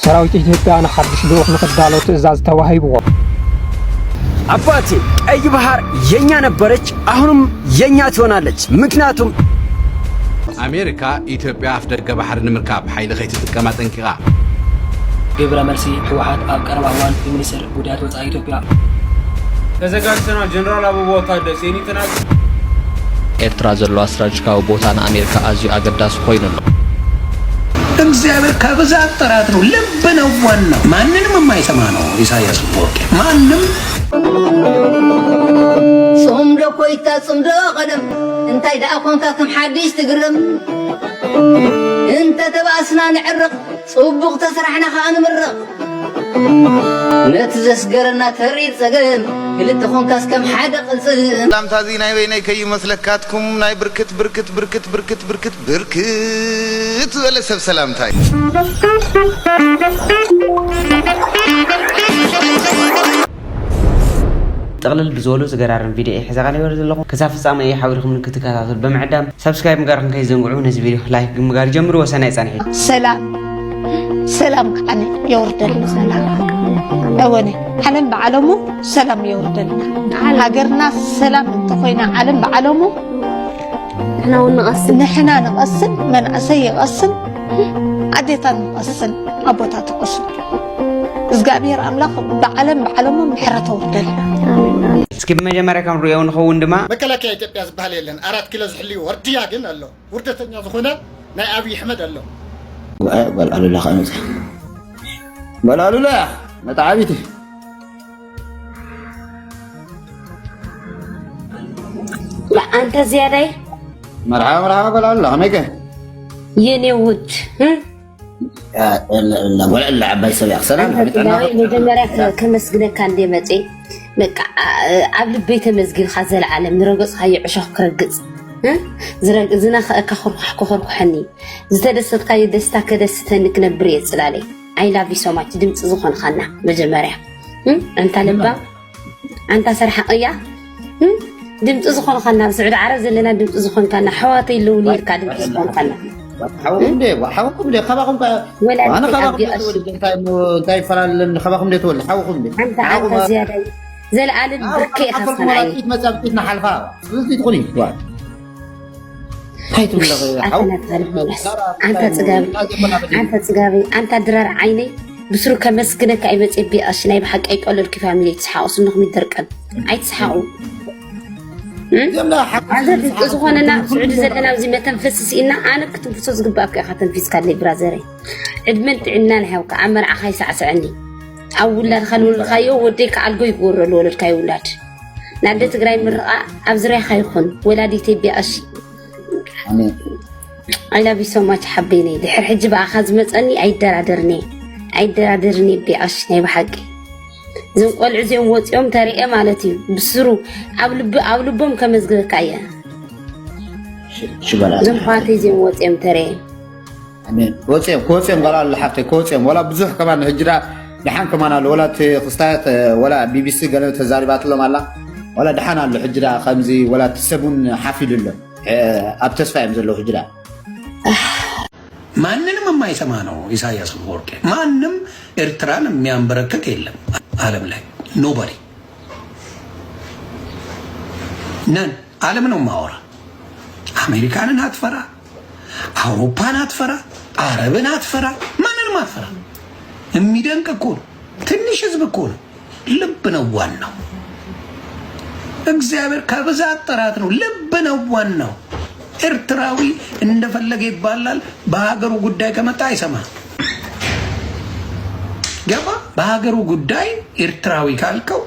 ሰራዊት ኢትዮጵያ ንሓድሽ ብሩኽ ንኽዳሎ ትእዛዝ ተዋሂብዎ። አባቴ ቀይ ባህር የኛ ነበረች፣ አሁንም የኛ ትሆናለች። ምክንያቱም አሜሪካ ኢትዮጵያ አፍደገ ባህር ንምርካብ ኃይል ከይትጥቀማ ጠንቂቃ ግብረ መልሲ ህወሓት ኣብ ቀረባ እዋን ሚኒስትር ጉዳያት ወፃኢ ኢትዮጵያ ተዘጋጅተናል። ጀነራል አበባው ታደሰ የኒትናል ኤርትራ ዘለዋ ስትራቴጂካዊ ቦታ ንአሜሪካ ኣዝዩ ኣገዳሲ ኮይኑ ነው። እግዚአብሔር ከብዛት ጥራት ነው፣ ልብ ነው ዋናው። ማንንም የማይሰማ ነው ኢሳያስ ወርቄ ማንም صمد كويتا صمد قدم انت اذا كنت كم حدش تقرم انت تباسنا نعرق صبغ تسرحنا خان مرق نتزس قرنا تريد سقم قلت خون كاس كم حدا قلصن سلام تازي ناي ويني كي مسلكاتكم ناي بركت بركت بركت بركت بركت بركت ولا سب سلام تاي تقلل بزولو زغرارن فيديو حزاقاني ورد لكم كساف صامي يحاولكم نكتكاتل بمعدام سبسكرايب مغارن كيزنقعوا نز فيديو لايك مغار جمرو وسناي صاني سلام سلام أنا يوردل سلام أوني حنم بعلمو سلام يوردل هاجرنا سلام انتقينا علم بعلمو نحنا نقصن من أسي يقصن عديتا نقصن أبوتا تقصن إزقابير أملاق بعلمو محرة وردل سكيب مجمرة كم ريون خوون دما مكلاك يا إثيوبيا زبالي لن 4 كيلو زحلي ورديا جن الله وردتني زخونا ناي أبي أحمد الله قالوا لا خانوت قالوا لا ما تعبيتي لا أنت زيادة مرحبا مرحبا قالوا لا هناك ينود لا ولا لا عباي سبيع سلام مجمرة كمسجنا كان دي متي قبل بيت مسجد خزل العالم نرقص هاي عشاق كرقص زرق زنا كخرق حني زتدست كاي دستا كدستنك نبريت سلالي I love you so much دمت زخون خنا مجمرة أنت لبا أنت سرحقية دمت زخون خنا سعود عرز لنا دمت زخون كنا حواتي لوني كدمت زخون خنا حاوكم ليه خباكم ولا أنا خباكم تاي فرال خباكم ليه تقول حاوكم ليه أنت زيادة زي العالم بركي خصنا عيني ما تبقيتنا حلفاء بس تدخلي واحد أنت تجابي أنت درر عيني بسرو كمسكنك أي بس أبي أشناي بحق أي تقول لك فاميلي تسحقوا سنهم يدركن أي تسحقوا هذا تزخون أنا سعود زلنا وزي ما تنفسس إنا أنا كنت بفسس قبابك أخذ تنفيس كارلي برازري عدمنت عنا نحوك عمر عخاي ساعة عني أولا خلوا الخيو وديك على الجوي بورو لولد كاي ولاد نادي تقرأي مرقة أبزري خيخون ولادي تبي أشي آمين I love you so much حبيني دحر حجب أخذ متأني أيدر بأشني بحقي زم قول عزيم وطيوم تاريخ مالتي بسرو أولبهم كمزقل كايا شبالا زم خاطي زم وطيوم تاريخ آمين كوتيم قرار لحقتي كوتيم ولا بزوح كمان هجرة دحان كمان ولا تخصات ولا BBC قالوا تزاربات لهم الله ولا دحان الحجرة خمزي ولا تسبون حافل له أبتسفى يمزلوا هجرة ማንንም የማይሰማ ነው ኢሳያስ ወርቄ ማንም ኤርትራን የሚያንበረከክ የለም ዓለም ላይ ኖባዲ ነን ዓለም ነው ማወራ አሜሪካንን አትፈራ አውሮፓን አትፈራ አረብን አትፈራ ማንንም አትፈራ የሚደንቅ እኮ ትንሽ ህዝብ እኮ ልብ ነው ዋናው እግዚአብሔር ከብዛት ጥራት ነው ልብ ነው ዋናው ኤርትራዊ እንደፈለገ ይባላል በሀገሩ ጉዳይ ከመጣ አይሰማ ገባ በሀገሩ ጉዳይ ኤርትራዊ ካልከው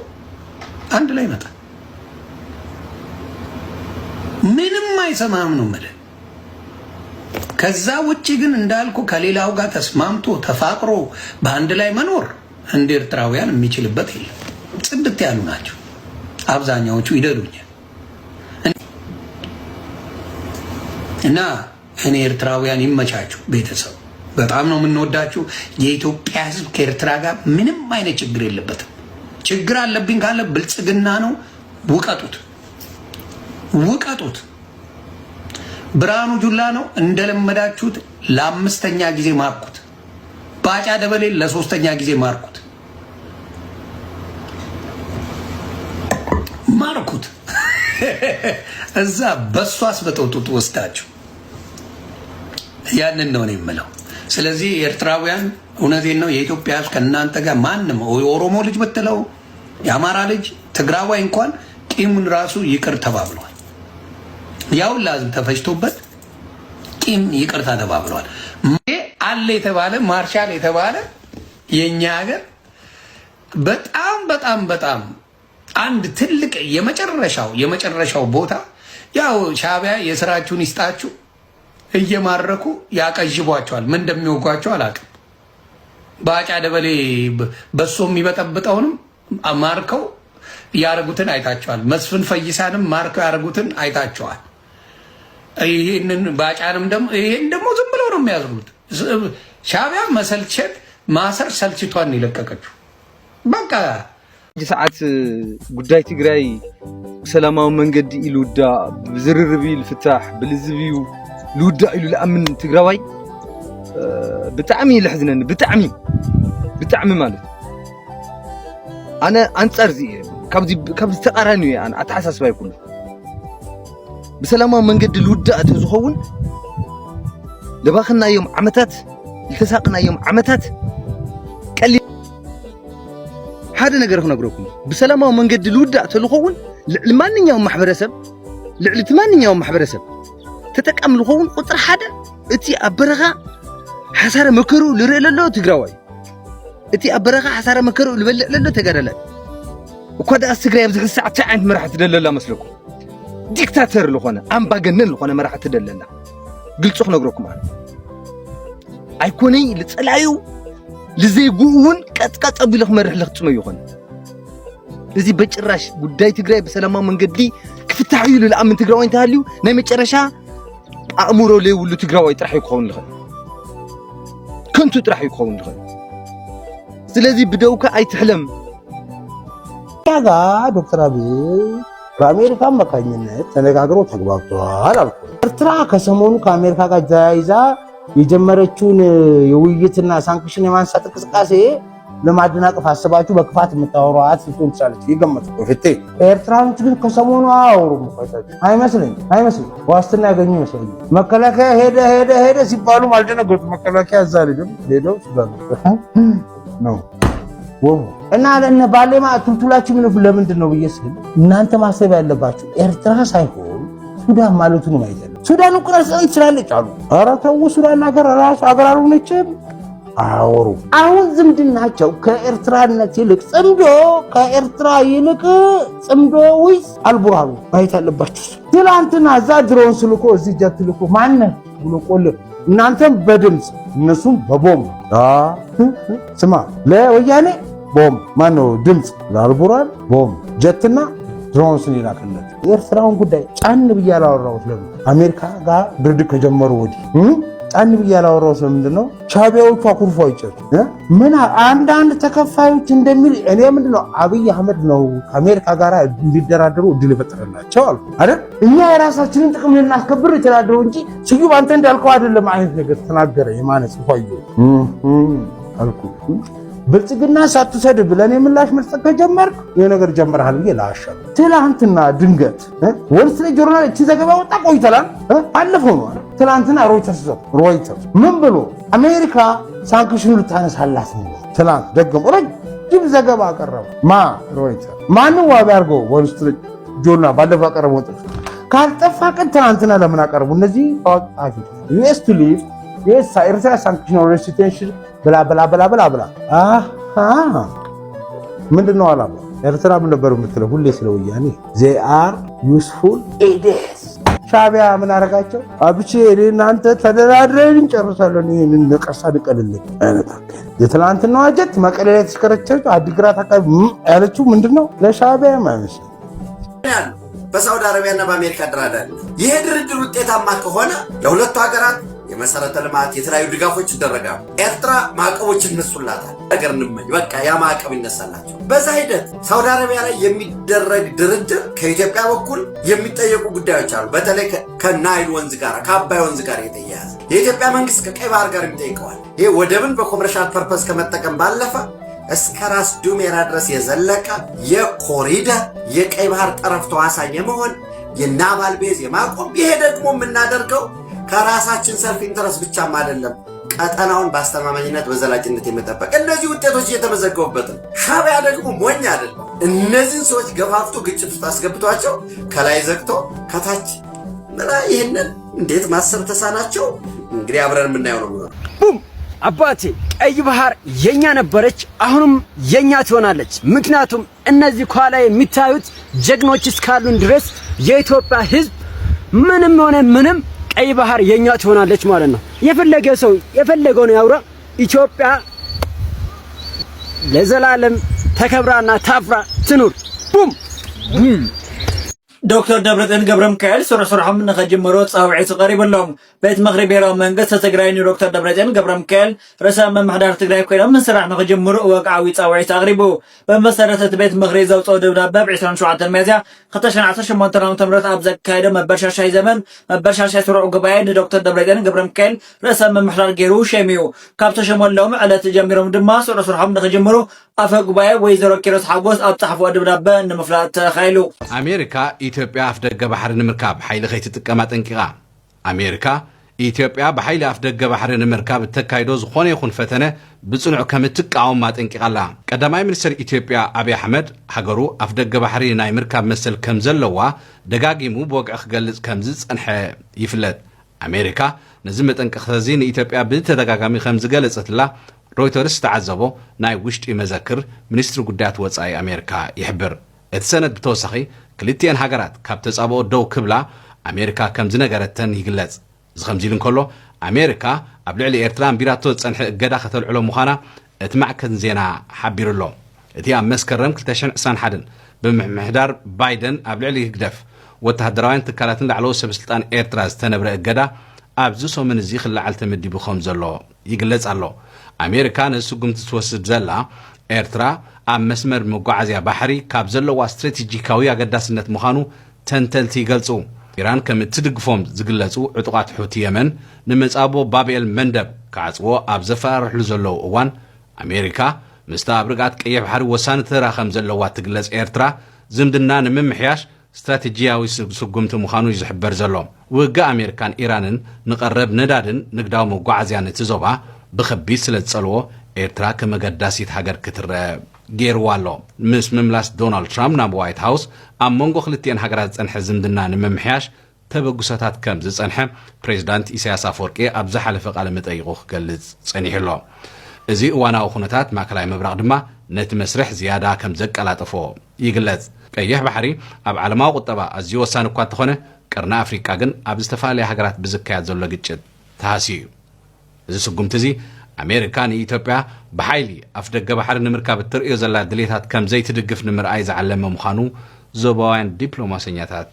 አንድ ላይ መጣ ምንም አይሰማም ነው ማለት ከዛ ውጪ ግን እንዳልኩ ከሌላው ጋር ተስማምቶ ተፋቅሮ በአንድ ላይ መኖር እንደ ኤርትራውያን የሚችልበት የለም ጽድት ያሉ ናቸው አብዛኛዎቹ ይደሉኛል እና እኔ ኤርትራውያን ይመቻችሁ ቤተሰብ በጣም ነው የምንወዳችሁ የኢትዮጵያ ህዝብ ከኤርትራ ጋር ምንም አይነት ችግር የለበትም ችግር አለብኝ ካለ ብልጽግና ነው ውቀጡት ብርሃኑ ጁላ ነው እንደለመዳችሁት ለአምስተኛ ጊዜ ማቁት ባጫ ደበሌ ለሶስተኛ ጊዜ ማርኩት እዛ በሷ አስበጠውጡት ወስዳችሁ ያንን ነው የምለው። ስለዚህ ኤርትራውያን እውነቴን ነው የኢትዮጵያ ሕዝብ ከእናንተ ጋር ማንም የኦሮሞ ልጅ ብትለው የአማራ ልጅ ትግራዋይ እንኳን ቂሙን ራሱ ይቅር ተባብሏል። ያው ላዝም ተፈጅቶበት ቂም ይቅርታ ተባብሏል። አለ የተባለ ማርሻል የተባለ የኛ ሀገር በጣም በጣም በጣም አንድ ትልቅ የመጨረሻው ቦታ ያው ሻዕቢያ የስራችሁን ይስጣችሁ እየማረኩ ያቀጅቧቸዋል። ምን እንደሚወጓቸው አላውቅም። ባጫ ደበሌ በሶ የሚበጠብጠውንም ማርከው ያረጉትን አይታቸዋል። መስፍን ፈይሳንም ማርከው ያረጉትን አይታቸዋል። ይሄንን ባጫንም ደግሞ ዝም ብለው ነው የሚያዝሩት። ሻዕቢያ መሰልቸት ማሰር ሰልችቷን ይለቀቀችው በቃ ሰዓት ጉዳይ ትግራይ ሰላማዊ መንገዲ ኢሉዳ ብዝርርብ ይልፍታሕ ብልዝብዩ ልውዳ ኢሉ ለአምን ትግራዋይ ብጣዕሚ ልሕዝነኒ ብጣዕሚ ማለት ኣነ አንጻር ዚ ካብዚ ተቃራኒ እየ ኣነ ኣተሓሳስባይ ኩሉ ብሰላማዊ መንገዲ ልውዳእ ተዝኸውን ለባኽናዮም ዓመታት ልተሳቅናዮም ዓመታት ቀሊ ሓደ ነገር ክነግረኩም ብሰላማዊ መንገዲ ልውዳእ ተዝኸውን ልማንኛውም ማሕበረሰብ ተጠቃሚ ልኸውን ቁጥር ሓደ እቲ ኣብ በረኻ ሓሳረ መከሩ ልርኢ ለሎ ትግራዋይ እቲ ኣብ በረኻ ሓሳረ መከሩ ልበልዕ ለሎ ተጋዳላይ እኳ ደኣስ ትግራይ ኣብዚ ሕዚ ሰዓት ዓይነት መራሒ ትደለላ መስለኩም ዲክታተር ዝኾነ ኣምባገነን ዝኾነ መራሒ ትደለላ ግልፁ ክነግረኩም ኣነ ኣይኮነይ ልፀላዩ لزيقو እውን ቀጥቀጥ ቢል ክመርሕ ለኽጽመ ይኾን እዚ በጭራሽ ጉዳይ ትግራይ በሰላማዊ መንገዲ ክፍታሕ ኢሉ ለአምን ትግራዋይ እንተሃልዩ ናይ መጨረሻ ኣእምሮ ለይውሉ ትግራዋይ ጥራሕ ይኮን ይኽእል ከንቱ ጥራሕ ይኮን ይኽእል ስለዚህ ብደውካ ኣይትሕለም ያጋ ዶክተር አብይ በአሜሪካ መካኝነት ተነጋግሮ ተግባብተዋል አልኩ። ኤርትራ ከሰሞኑ ከአሜሪካ ጋር ተያይዛ የጀመረችውን የውይይትና ሳንክሽን የማንሳት እንቅስቃሴ ለማደናቀፍ አስባችሁ በክፋት የምታወሯት ልትሆን ትችላለች። ይገመቱ ፍቴ ኤርትራኖች ግን ከሰሞኑ አያወሩም። አይመስልኝ ዋስትና ያገኙ ይመስለኝ። መከላከያ ሄደ ሲባሉ አልደነገጡ። መከላከያ እዛ ልጅም ሄደው ሱዳን ነው እና ለነ ባሌማ ቱልቱላችሁ ምን ለምንድን ነው ብዬ ስል እናንተ ማሰብ ያለባችሁ ኤርትራ ሳይሆን ሱዳን ማለቱ ነው አይደለም። ሱዳን እኮ ራስን ትችላለች አሉ። ኧረ ተው ሱዳን ሀገር ራሱ ሀገር አልሆነችም። አወሩ አሁን ዝምድናቸው ከኤርትራነት ይልቅ ከኤርትራ ይልቅ ጽምዶ ወይስ አልቡርሃኑ ማየት አለባችሁ። ትላንትና እዛ ድሮን ስልኮ እዚህ ጀት ልኮ ማነ ብሎ ቆል እናንተም በድምጽ እነሱም በቦምብ ስማ ለወያኔ ቦምብ ማነው ድምጽ ለአልቡርሃን ቦምብ ጀትና ድሮን ስንላከለት የኤርትራውን ጉዳይ ጫን ብዬ አላወራሁት። ለምን አሜሪካ ጋር ድርድር ከጀመሩ ወዲህ ጫን ብዬ አላወራሁት ለምንድነው? ሻዕቢያዎቹ አኩርፎ አይጨርሱ ምን አንዳንድ ተከፋዮች እንደሚል እኔ ምንድነው አብይ አህመድ ነው ከአሜሪካ ጋር እንዲደራደሩ እድል የፈጠረላቸው አልኩ አይደል? እኛ የራሳችንን ጥቅም ልናስከብር የተዳደሩ እንጂ ስዩም አንተ እንዳልከው አይደለም አይነት ነገር ተናገረ። የማነጽ ሆዩ አልኩ ብልጽግና ሳትሰድ ብለን የምላሽ መስጠት ከጀመርክ የነገር ጀምረሃል ብዬ ላሻል። ትላንትና ድንገት ወልስ ላይ ጆርናል እቺ ዘገባ ወጣ ቆይተላል። አለፈው ነው ትላንትና ሮይተርስ ምን ብሎ አሜሪካ ሳንክሽኑ ልታነሳላት ነው። ትላንት ደግሞ ረጅም ዘገባ አቀረበ። ሮይተር ማን ዋቢ አድርገው ወልስ ላይ ጆርናል ባለፈው አቀረበው። ካልጠፋ ቀን ትላንትና ለምን አቀረቡ? እነዚህ ታዋቂ ዩኤስ ቱ ሊቭ ኤርትራ ሳንክሽን ሬሲቴንሽን ብላ ምንድነው አላማ? ኤርትራ ምን ነበር የምትለው ሁሌ ስለ ወያኔ they are useful idiots። ሻዕቢያ ምን አረጋቸው? አብቼ እናንተ ተደራድረን እንጨርሳለን ይሄንን ነቀርሳ ልቀልልኝ አይነት የትላንትናው አጀት መቀሌ ላይ ተሽከረከረችው አዲግራት አካባቢ ያለችው ምንድነው ለሻዕቢያ ማለት ነው። በሳውዲ አረቢያና በአሜሪካ ድራዳሪ ይሄ ድርድር ውጤታማ ከሆነ ለሁለቱ ሀገራት የመሰረተ ልማት የተለያዩ ድጋፎች ይደረጋሉ። ኤርትራ ማዕቀቦች ይነሱላታል። ነገር እንመኝ በቃ ያ ማዕቀብ ይነሳላቸው። በዛ ሂደት ሳውዲ አረቢያ ላይ የሚደረግ ድርድር ከኢትዮጵያ በኩል የሚጠየቁ ጉዳዮች አሉ። በተለይ ከናይል ወንዝ ጋር ከአባይ ወንዝ ጋር የተያያዘ የኢትዮጵያ መንግስት ከቀይ ባህር ጋር የሚጠይቀዋል። ይሄ ወደብን በኮመርሻል ፐርፐስ ከመጠቀም ባለፈ እስከ ራስ ዱሜራ ድረስ የዘለቀ የኮሪደር የቀይ ባህር ጠረፍ ተዋሳኝ የመሆን የናቫል ቤዝ የማቆም ይሄ ደግሞ የምናደርገው ከራሳችን ሰልፍ ኢንተረስት ብቻም አይደለም፣ ቀጠናውን በአስተማማኝነት በዘላቂነት የመጠበቅ እነዚህ ውጤቶች እየተመዘገቡበት ነው። ሻዕቢያ ደግሞ ሞኝ አይደለም። እነዚህን ሰዎች ገፋፍቶ ግጭት ውስጥ አስገብቷቸው ከላይ ዘግቶ ከታች ይህንን እንዴት ማሰብ ተሳናቸው? እንግዲህ አብረን የምናየው ነው የሚሆነው። ቡም አባቴ ቀይ ባህር የኛ ነበረች፣ አሁንም የኛ ትሆናለች። ምክንያቱም እነዚህ ኋላ የሚታዩት ጀግኖች እስካሉን ድረስ የኢትዮጵያ ሕዝብ ምንም ሆነ ምንም ቀይ ባህር የኛ ትሆናለች ማለት ነው። የፈለገ ሰው የፈለገውን ያውራ፣ ኢትዮጵያ ለዘላለም ተከብራና ታፍራ ትኑር። ቡም ዶክተር ደብረጽዮን ገብረሚካኤል ስርሖም ንኸጅምሩ ጻውዒት ቀሪብሎም ቤት ምክሪ ብሔራዊ መንግስቲ ትግራይ ዶክተር ደብረጽዮን ገብረሚካኤል ርእሰ ምምሕዳር ትግራይ ኮይኖም ስራሕ ንኸጅምሩ ወግዓዊ ጻውዒት ኣቕሪቡ በመሰረት እቲ ቤት ምክሪ ዘውፅኦ ደብዳቤ ብ27 ሚያዝያ 2018 ዓ.ም ኣብ ዘካየደ መበሻሻይ ዘመን መበሻሻይ ስሩዕ ጉባኤ ንዶክተር ደብረጽዮን ገብረሚካኤል ርእሰ ምምሕዳር ገይሩ ሸሚዩ። ካብ ተሸመሎም ዕለት ጀሚሮም ድማ ስርሖም ንኸጅምሩ አፈ ጉባኤ ወይዘሮ ኪሮስ ሓጎስ ኣብ ጻሕፍዎ ደብዳቤ ንምፍላጥ ተኻይሉ። አሜሪካ ኢትዮጵያ ኣፍደገ ባሕሪ ንምርካብ ሓይሊ ከይትጥቀማ ጠንቂቓ። አሜሪካ ኢትዮጵያ ብሓይሊ ኣፍደገ ባሕሪ ንምርካብ እተካይዶ ዝኾነ ይኹን ፈተነ ብጽኑዕ ከም እትቃወማ ጠንቂቓላ። ቀዳማይ ሚኒስትር ኢትዮጵያ ኣብይ ኣሕመድ ሃገሩ ኣፍደገ ባሕሪ ናይ ምርካብ መሰል ከም ዘለዋ ደጋጊሙ ብወግዒ ክገልጽ ከም ዝጸንሐ ይፍለጥ። አሜሪካ ነዚ መጠንቀቕቲ እዚ ንኢትዮጵያ ብተደጋጋሚ ከም ዝገለጸትላ ሮይተርስ ተዓዘቦ ናይ ውሽጢ መዘክር ሚኒስትሪ ጉዳያት ወጻኢ አሜሪካ ይሕብር። እቲ ሰነድ ብተወሳኺ ክልቲአን ሃገራት ካብ ተጻብኦ ደው ክብላ አሜሪካ ከም ዝነገረተን ይግለጽ። እዚ ከምዚ ኢሉ እንከሎ አሜሪካ ኣብ ልዕሊ ኤርትራ ቢራቶ ዝጸንሐ እገዳ ከተልዕሎ ምዃና እቲ ማዕከን ዜና ሓቢሩሎ። እቲ ኣብ መስከረም 2021 ብምምሕዳር ባይደን ኣብ ልዕሊ ህግደፍ ወተሃደራውያን ትካላትን ላዕለዎ ሰበስልጣን ኤርትራ ዝተነብረ እገዳ ኣብዚ ሰሙን እዚ ክለዓል ተመዲቡ ከም ዘሎ ይግለጽ ኣሎ። አሜሪካ ነስጉምቲ ትወስድ ዘላ ኤርትራ ኣብ መስመር መጓዓዝያ ባሕሪ ካብ ዘለዋ ስትራቴጂካዊ ኣገዳስነት ምዃኑ ተንተልቲ ይገልጹ። ኢራን ከም እትድግፎም ዝግለጹ ዕጡቓት ሑቲ የመን ንመጻቦ ባብኤል መንደብ ክዓጽዎ ኣብ ዘፈራርሕሉ ዘለዉ እዋን አሜሪካ ምስታ ኣብ ርግኣት ቀይሕ ባሕሪ ወሳኒ ተራ ከም ዘለዋ ትግለጽ ኤርትራ ዝምድና ንምምሕያሽ ስትራቴጂያዊ ስጉምቲ ምዃኑ እዩ ዝሕበር ዘሎ። ውግእ አሜሪካን ኢራንን ንቐረብ ነዳድን ንግዳዊ መጓዓዝያን እቲ ዞባ ብኸቢድ ስለ ዝጸልዎ ኤርትራ ከመገዳሲት ሃገር ክትረአ ገይርዋ ኣሎ። ምስ ምምላስ ዶናልድ ትራምፕ ናብ ዋይት ሃውስ ኣብ መንጎ ክልቲአን ሃገራት ዝጸንሐ ዝምድና ንምምሕያሽ ተበጉሰታት ከም ዝጸንሐ ፕሬዚዳንት ኢሳያስ ኣፈወርቂ ኣብ ዝሓለፈ ቃለ መጠይቁ ክገልጽ ጸኒሑ ኣሎ። እዚ እዋናዊ ኩነታት ማእከላዊ ምብራቕ ድማ ነቲ መስርሕ ዝያዳ ከም ዘቀላጠፎ ይግለጽ። ቀይሕ ባሕሪ ኣብ ዓለማዊ ቁጠባ ኣዝዩ ወሳኒ እኳ እንተኾነ ቀርና ኣፍሪቃ ግን ኣብ ዝተፈላለየ ሃገራት ብዝካየድ ዘሎ ግጭት ተሃስዩ። እዚ ስጉምቲ እዚ አሜሪካ ንኢትዮጵያ ብሓይሊ ኣፍደገ ባሕሪ ንምርካብ እትርእዮ ዘላ ድሌታት ከም ዘይትድግፍ ንምርኣይ ዝዓለመ ምዃኑ ዞባውያን ዲፕሎማሰኛታት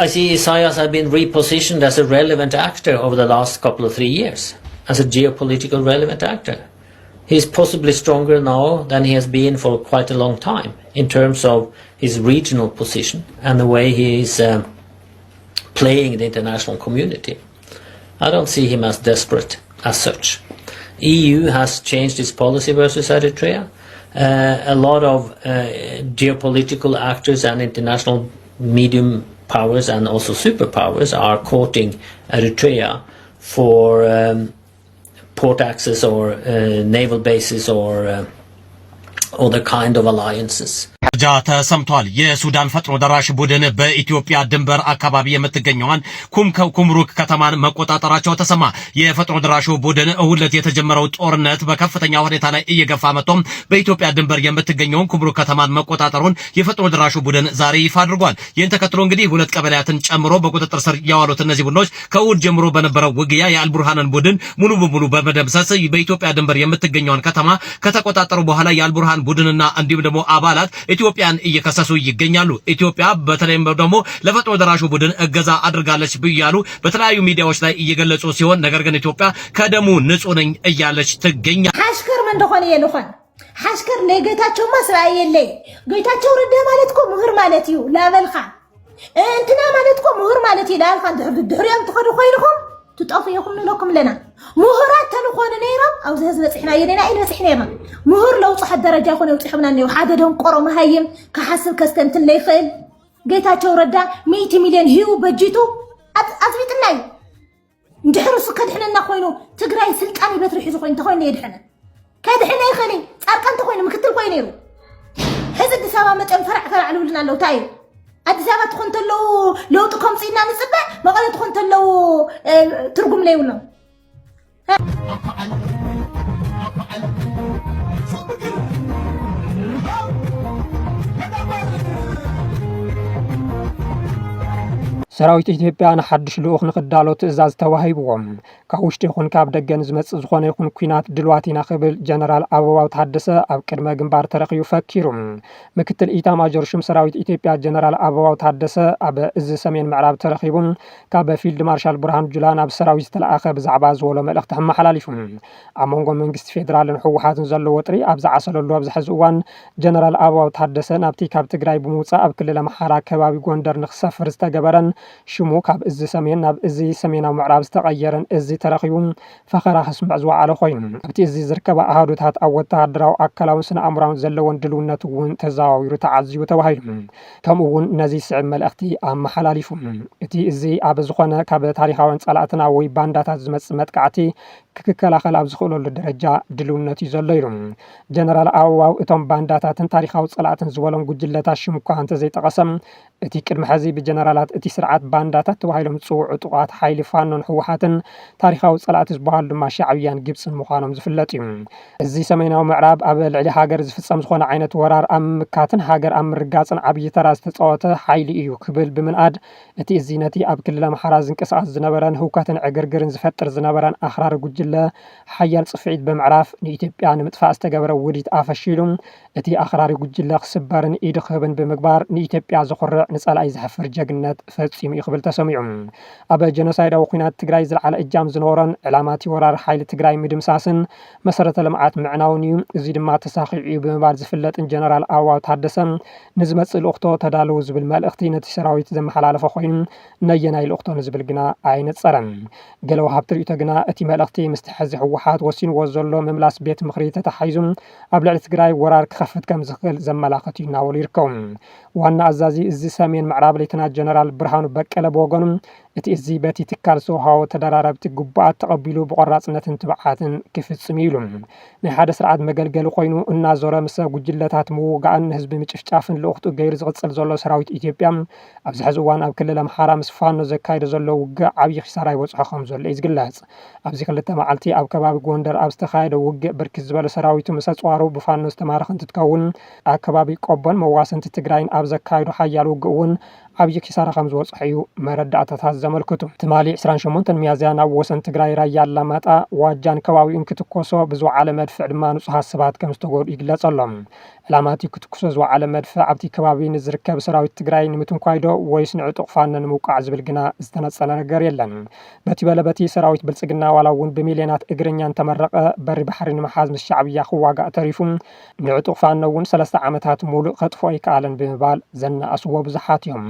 I see Isaias has been repositioned as a relevant actor over the last couple of 3 years, as a geopolitical relevant actor. He's possibly stronger now than he has been for quite a long time in terms of his regional position and the way he is playing the international community. I don't see him as desperate as such. EU has changed its policy versus Eritrea. A lot of geopolitical actors and international medium powers and also superpowers are courting Eritrea for port access or naval bases or other kind of alliances. መረጃ ተሰምቷል። የሱዳን ፈጥኖ ደራሽ ቡድን በኢትዮጵያ ድንበር አካባቢ የምትገኘዋን ኩምሩክ ከተማን መቆጣጠራቸው ተሰማ። የፈጥኖ ደራሹ ቡድን እሁለት የተጀመረው ጦርነት በከፍተኛ ሁኔታ ላይ እየገፋ መጥቶም በኢትዮጵያ ድንበር የምትገኘውን ኩምሩክ ከተማን መቆጣጠሩን የፈጥኖ ደራሹ ቡድን ዛሬ ይፋ አድርጓል። ይህን ተከትሎ እንግዲህ ሁለት ቀበሌያትን ጨምሮ በቁጥጥር ስር ያዋሉት እነዚህ ቡድኖች ከእሁድ ጀምሮ በነበረው ውጊያ የአልቡርሃንን ቡድን ሙሉ በሙሉ በመደምሰስ በኢትዮጵያ ድንበር የምትገኘውን ከተማ ከተቆጣጠሩ በኋላ የአልቡርሃን ቡድንና እንዲሁም ደግሞ አባላት ኢትዮጵያን እየከሰሱ ይገኛሉ። ኢትዮጵያ በተለይም ደግሞ ለፈጥኖ ደራሹ ቡድን እገዛ አድርጋለች ብያሉ በተለያዩ ሚዲያዎች ላይ እየገለጹ ሲሆን ነገር ግን ኢትዮጵያ ከደሙ ንጹህ ነኝ እያለች ትገኛለች። ሐሽከር ምን እንደሆነ የለሆን ሐሽከር ለጌታቸው መስራይ የለ ጌታቸው ረዳ ማለት እኮ ምሁር ማለት እዩ ላበልኻ እንትና ማለት እኮ ምሁር ማለት ይላል ካን ድህሪያም ትኸዱ ኮይንኩም ትጠፍየኩም ንለኩም ለና ምሁራት ተንኾነ ነይሮም አብዚ ህዝብ በፅሕና የደና ኢለ በፅሕና ምሁር ለውፅሐ ደረጃ ይኮነ ውፅሕና ነው ሓደ ደም ቆሮ መሃይም ከሐስብ ከስተንትን ለይኽእል ጌታቸው ረዳ 100 ሚሊዮን ሂው በጅቱ አጥቢጥናይ እንድሕርሱ ከድሕነና ኮይኑ ትግራይ ስልጣን ይበትር ሒዙ ኮይኑ ተኮይነ የድሕነ ከድሕነ ይኽእል ጻርቃን ተኮይነ ምክትል ኮይኑ ነይሩ ሕዚ አዲስ አበባ መጠን ፈራዕ ልብልና ኣለዉ ታይ አዲስ አበባ ትኾን ተለው ለውጥ ከምፂና ንጽበዕ መቐለ ትኾን ተለው ትርጉም ለይብሎም ሰራዊት ኢትዮጵያ ንሓድሽ ልኡኽ ንኽዳሎ ትእዛዝ ተዋሂብዎም ካብ ውሽጢ ይኹን ካብ ደገን ዝመጽእ ዝኾነ ይኹን ኩናት ድልዋት ኢና ክብል ጀነራል አበባው ታደሰ ኣብ ቅድመ ግንባር ተረኺቡ ፈኪሩ ምክትል ኢታማዦር ሹም ሰራዊት ኢትዮጵያ ጀነራል አበባው ታደሰ ኣብ እዚ ሰሜን ምዕራብ ተረኺቡ ካብ ፊልድ ማርሻል ብርሃኑ ጁላ ናብ ሰራዊት ዝተለኣኸ ብዛዕባ ዝወሎ መልእኽቲ መሓላሊፉ ኣብ መንጎ መንግስቲ ፌደራልን ሕወሓትን ዘሎ ወጥሪ ኣብ ዝዓሰለሉ ኣብዚ ሕዚ እዋን ጀነራል አበባው ታደሰ ናብቲ ካብ ትግራይ ብምውፃእ ኣብ ክልል ኣምሓራ ከባቢ ጎንደር ንክሰፍር ዝተገበረን ሽሙ ካብ እዚ ሰሜን ናብ እዚ ሰሜናዊ ምዕራብ ዝተቀየረን እዚ ተረኺቡ ፈኸራ ክስምዕ ዝወዓለ ኮይኑ ኣብቲ እዚ ዝርከባ ኣሃዱታት ኣብ ወተሃደራዊ ኣካላውን ስነ ኣእምሮውን ዘለዎን ድልውነት እውን ተዘዋዊሩ ተዓዝዩ ተባሂሉ ከምኡ እውን ነዚ ስዕብ መልእኽቲ ኣመሓላሊፉ እቲ እዚ ኣብ ዝኾነ ካብ ታሪኻውን ጸላእትና ወይ ባንዳታት ዝመጽእ መጥቃዕቲ ክከላኸል ኣብ ዝኽእለሉ ደረጃ ድልውነት እዩ ዘሎ ኢሉ ጀነራል አበባው እቶም ባንዳታትን ታሪኻዊ ጸላእትን ዝበሎም ጉጅለታት ሽሙ እኳ እንተዘይጠቐሰም እቲ ቅድሚ ሕዚ ብጀነራላት እቲ ስርዓት ባንዳታት ተባሂሎም ዝፅውዑ ጥቃት ሓይሊ ፋኖን ሕወሓትን ታሪኻዊ ጸላእቲ ዝበሃሉ ድማ ሻዕብያን ግብፅን ምዃኖም ዝፍለጥ እዩ እዚ ሰሜናዊ ምዕራብ ኣብ ልዕሊ ሃገር ዝፍጸም ዝኾነ ዓይነት ወራር ኣብ ምምካትን ሃገር ኣብ ምርጋፅን ዓብዪ ተራ ዝተፃወተ ሓይሊ እዩ ክብል ብምንኣድ እቲ እዚ ነቲ ኣብ ክልል ኣምሓራ ዝንቅስቃስ ዝነበረን ህውከትን ዕግርግርን ዝፈጥር ዝነበረን ኣኽራሪ ጉጅለ ሓያል ጽፍዒት ብምዕራፍ ንኢትዮጵያ ንምጥፋእ ዝተገበረ ውዲት ኣፈሺሉ እቲ ኣኽራሪ ጉጅለ ክስበርን ኢድ ክህብን ብምግባር ንኢትዮጵያ ዘኹርዕ ንጸላኢ ዘሕፍር ጀግነት ፈጺሙ ይኽብል ተሰሚዑ ኣብ ጀኖሳይዳዊ ኩናት ትግራይ ዝለዓለ እጃም ዝነበሮን ዕላማቲ ወራር ሓይሊ ትግራይ ምድምሳስን መሰረተ ልምዓት ምዕናውን እዩ እዚ ድማ ተሳኺዑ እዩ ብምባል ዝፍለጥን ጀነራል አበባው ታደሰ ንዝመጽእ ልኡኽቶ ተዳለዉ ዝብል መልእኽቲ ነቲ ሰራዊት ዘመሓላለፈ ኮይኑ ነየናይ ልኡኽቶ ንዝብል ግና ኣይነጸረን ገለ ወሃብቲ ርእቶ ግና እቲ መልእኽቲ ምስቲ ሕዚ ሕወሓት ወሲንዎ ዘሎ ምምላስ ቤት ምኽሪ ተተሓሒዙ ኣብ ልዕሊ ትግራይ ወራር ክኸፍት ከም ዝኽእል ዘመላኽት እዩ እናበሉ ይርከቡ ዋና ኣዛዚ እዚ ሰሜን ምዕራብ ሌተናንት ጀነራል ብርሃኑ በቀለ ብወገኑ እቲ እዚ በቲ ትካል ዝወሃቦ ተደራረብቲ ግቡኣት ተቐቢሉ ብቆራጽነትን ትብዓትን ክፍጽም ኢሉ ናይ ሓደ ስርዓት መገልገሊ ኮይኑ እናዞረ ምስ ጉጅለታት ምውጋእን ህዝቢ ምጭፍጫፍን ልኡኽቱ ገይሩ ዝቕጽል ዘሎ ሰራዊት ኢትዮጵያ ኣብዚ ሕዚ እዋን ኣብ ክልል ኣምሓራ ምስ ፋኖ ዘካይዶ ዘሎ ውግእ ዓብዪ ኪሳራ ይበፅሖ ከም ዘሎ እዩ ዝግለጽ ኣብዚ ክልተ መዓልቲ ኣብ ከባቢ ጎንደር ኣብ ዝተኻየደ ውግእ ብርክት ዝበለ ሰራዊቱ ምስ ኣፅዋሩ ብፋኖ ዝተማረኸ እንትትከውን ኣብ ከባቢ ቆቦን መዋሰንቲ ትግራይን ኣብ ዘካይዱ ሓያል ውግእ እውን ዓብዪ ኪሳራ ከም ዝበፅሖ እዩ መረዳእታታት ዘመልክቱ ትማሊ 28 ሚያዝያ ናብ ወሰን ትግራይ ራያ ኣላማጣ ዋጃን ከባቢኡን ክትኮሶ ብዝወዓለ መድፍዕ ድማ ንጹሃት ሰባት ከም ዝተጎድኡ ይግለጸሎም ዕላማቲ ክትኩሶ ዝወዓለ መድፍዕ ኣብቲ ከባቢ ንዝርከብ ሰራዊት ትግራይ ንምትንኳይዶ ወይስ ንዕጡቕ ፋኖ ንምውቃዕ ዝብል ግና ዝተነጸለ ነገር የለን በቲ በለበቲ ሰራዊት ብልጽግና ዋላ እውን ብሚልዮናት እግረኛ እንተመረቐ በሪ ባሕሪ ንምሓዝ ምስ ሻዕብያ ክዋጋእ ተሪፉ ንዕጡቕ ፋኖ እውን 3 ዓመታት ሙሉእ ከጥፎ ኣይከኣለን ብምባል ዘነኣስዎ ብዙሓት እዮም